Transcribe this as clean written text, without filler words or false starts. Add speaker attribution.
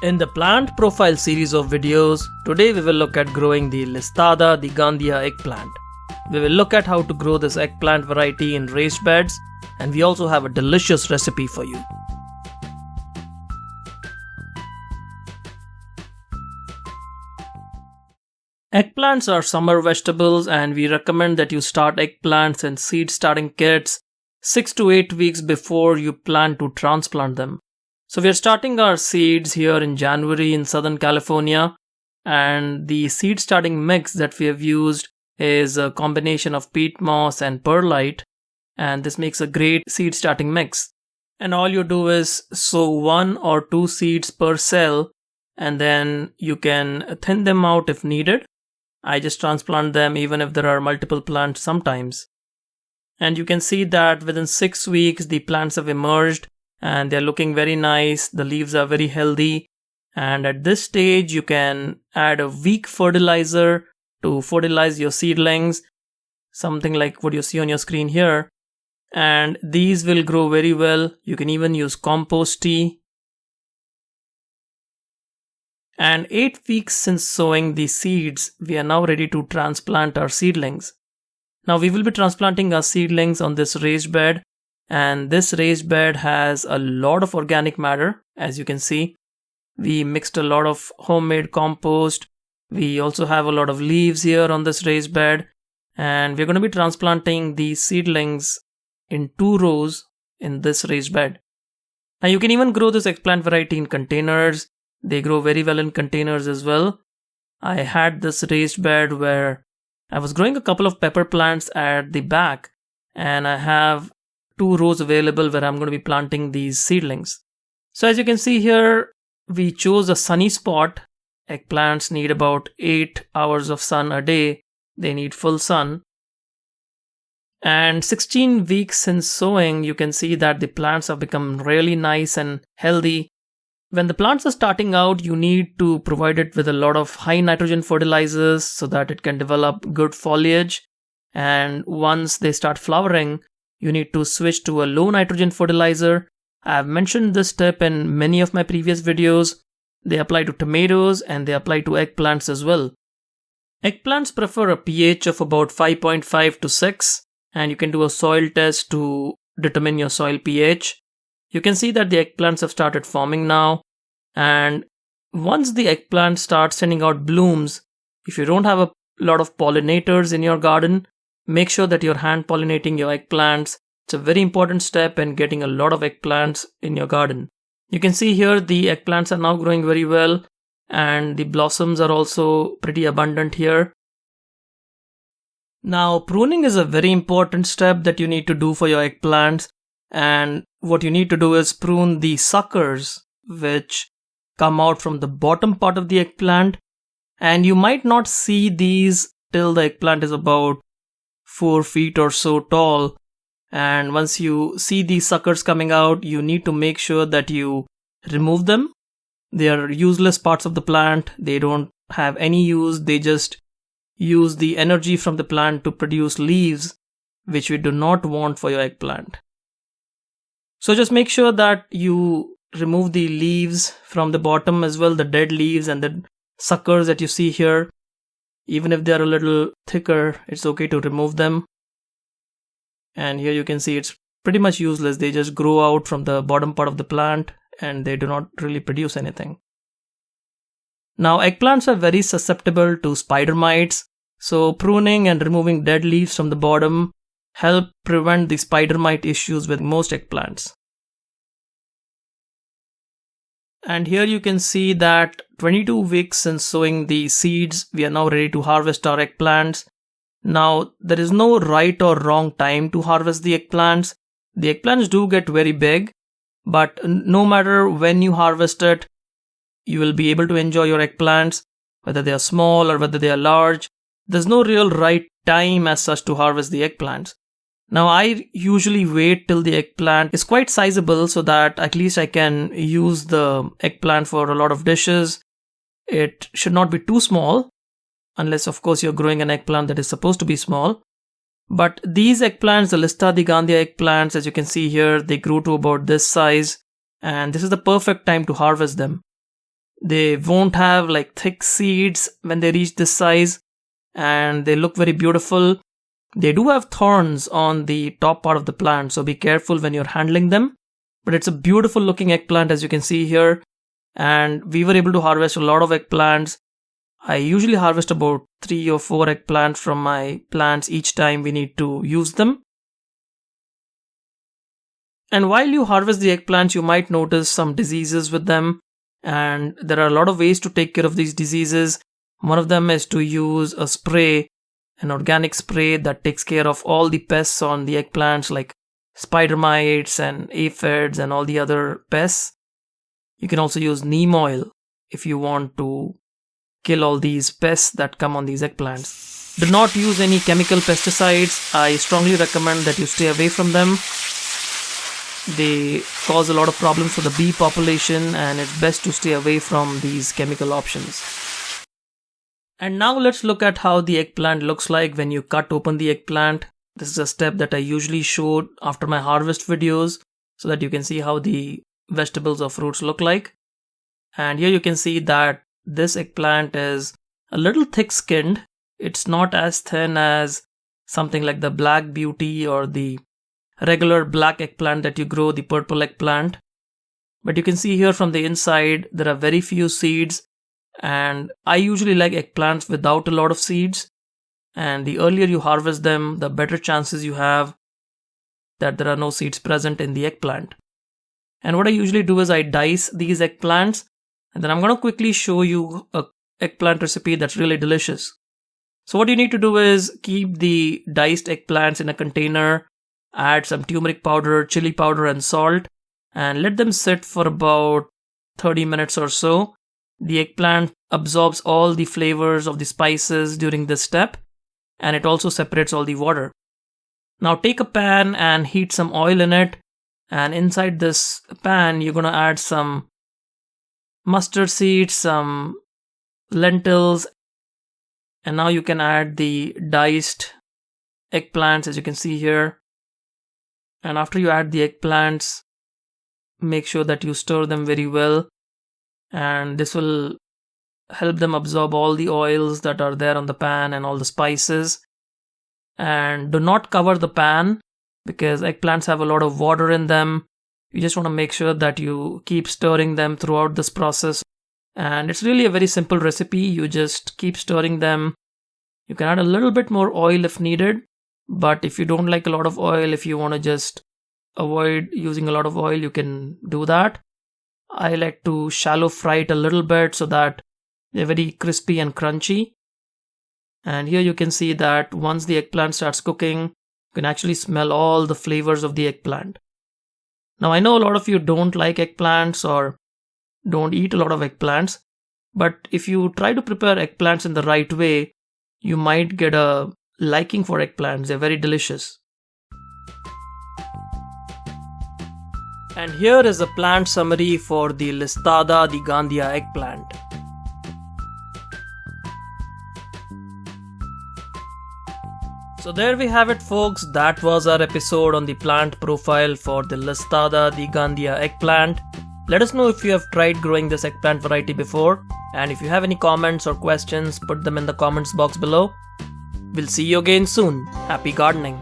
Speaker 1: In the plant profile series of videos, today we will look at growing the Listada De Gandia eggplant. We will look at how to grow this eggplant variety in raised beds, and we also have a delicious recipe for you. Eggplants are summer vegetables, and we recommend that you start eggplants in seed starting kits 6 to 8 weeks before you plan to transplant them. So we are starting our seeds here in January in Southern California, and the seed starting mix that we have used is a combination of peat moss and perlite, and this makes a great seed starting mix. And all you do is sow 1 or 2 seeds per cell, and then you can thin them out if needed. I just transplant them even if there are multiple plants sometimes. And you can see that within 6 weeks the plants have emerged and they're looking very nice. The leaves are very healthy, and at this stage you can add a weak fertilizer to fertilize your seedlings, something like what you see on your screen here, and these will grow very well. You can even use compost tea. And 8 weeks since sowing the seeds, we are now ready to transplant our seedlings. Now we will be transplanting our seedlings on this raised bed, and this raised bed has a lot of organic matter. As you can see, we mixed a lot of homemade compost. We also have a lot of leaves here on this raised bed, and we're going to be transplanting these seedlings in 2 rows in this raised bed. Now you can even grow this eggplant variety in containers. They grow very well in containers as well. I had this raised bed where I was growing a couple of pepper plants at the back, and I have 2 rows available where I'm going to be planting these seedlings. So as you can see here, we chose a sunny spot. Eggplants need about 8 hours of sun a day. They need full sun. And 16 weeks since sowing, you can see that the plants have become really nice and healthy. When the plants are starting out, you need to provide it with a lot of high nitrogen fertilizers so that it can develop good foliage. And once they start flowering, you need to switch to a low nitrogen fertilizer. I have mentioned this tip in many of my previous videos. They apply to tomatoes and they apply to eggplants as well. Eggplants prefer a pH of about 5.5 to 6, and you can do a soil test to determine your soil pH. You can see that the eggplants have started forming now, and once the eggplant starts sending out blooms, if you don't have a lot of pollinators in your garden, make sure that you're hand pollinating your eggplants. It's a very important step in getting a lot of eggplants in your garden. You can see here the eggplants are now growing very well, and the blossoms are also pretty abundant here. Now, pruning is a very important step that you need to do for your eggplants, and what you need to do is prune the suckers which come out from the bottom part of the eggplant, and you might not see these till the eggplant is about 4 feet or so tall. And once you see these suckers coming out, you need to make sure that you remove them. They are useless parts of the plant. They don't have any use. They just use the energy from the plant to produce leaves, which we do not want for your eggplant. So just make sure that you remove the leaves from the bottom as well, the dead leaves and the suckers that you see here. Even if they are a little thicker, it's okay to remove them. And here you can see it's pretty much useless. They just grow out from the bottom part of the plant and they do not really produce anything. Now, eggplants are very susceptible to spider mites, so pruning and removing dead leaves from the bottom help prevent the spider mite issues with most eggplants. And here you can see that 22 weeks since sowing the seeds, we are now ready to harvest our eggplants. Now, there is no right or wrong time to harvest the eggplants. The eggplants do get very big, but no matter when you harvest it, you will be able to enjoy your eggplants, whether they are small or whether they are large. There's no real right time as such to harvest the eggplants. Now, I usually wait till the eggplant is quite sizable so that at least I can use the eggplant for a lot of dishes. It should not be too small, unless of course you're growing an eggplant that is supposed to be small. But these eggplants, the Listada De Gandia eggplants, as you can see here, they grew to about this size, and this is the perfect time to harvest them. They won't have like thick seeds when they reach this size, and they look very beautiful. They do have thorns on the top part of the plant, so be careful when you're handling them. But it's a beautiful looking eggplant, as you can see here. And we were able to harvest a lot of eggplants. I usually harvest about 3 or 4 eggplants from my plants each time we need to use them. And while you harvest the eggplants, you might notice some diseases with them. And there are a lot of ways to take care of these diseases. One of them is to use a spray, an organic spray that takes care of all the pests on the eggplants like spider mites and aphids and all the other pests. You can also use neem oil if you want to kill all these pests that come on these eggplants. Do not use any chemical pesticides. I strongly recommend that you stay away from them. They cause a lot of problems for the bee population, and it's best to stay away from these chemical options. And now let's look at how the eggplant looks like when you cut open the eggplant. This is a step that I usually show after my harvest videos so that you can see how the vegetables or fruits look like. And here you can see that this eggplant is a little thick skinned. It's not as thin as something like the black beauty or the regular black eggplant that you grow, the purple eggplant. But you can see here from the inside there are very few seeds. And I usually like eggplants without a lot of seeds, and the earlier you harvest them, the better chances you have that there are no seeds present in the eggplant. And what I usually do is I dice these eggplants, and then I'm going to quickly show you a eggplant recipe that's really delicious. So what you need to do is keep the diced eggplants in a container, add some turmeric powder, chili powder and salt, and let them sit for about 30 minutes or so. The eggplant absorbs all the flavors of the spices during this step, and it also separates all the water. Now take a pan and heat some oil in it, and inside this pan you're going to add some mustard seeds, some lentils, and now you can add the diced eggplants as you can see here. And after you add the eggplants, make sure that you stir them very well, and this will help them absorb all the oils that are there on the pan and all the spices. And do not cover the pan because eggplants have a lot of water in them. You just want to make sure that you keep stirring them throughout this process. And it's really a very simple recipe. You just keep stirring them. You can add a little bit more oil if needed, but if you don't like a lot of oil, if you want to just avoid using a lot of oil, you can do that. I like to shallow fry it a little bit so that they're very crispy and crunchy. And here you can see that once the eggplant starts cooking, you can actually smell all the flavors of the eggplant. Now I know a lot of you don't like eggplants or don't eat a lot of eggplants, but if you try to prepare eggplants in the right way, you might get a liking for eggplants. They're very delicious. And here is a plant summary for the Listada De Gandia eggplant. So there we have it folks, that was our episode on the plant profile for the Listada De Gandia eggplant. Let us know if you have tried growing this eggplant variety before, and if you have any comments or questions, put them in the comments box below. We'll see you again soon. Happy gardening!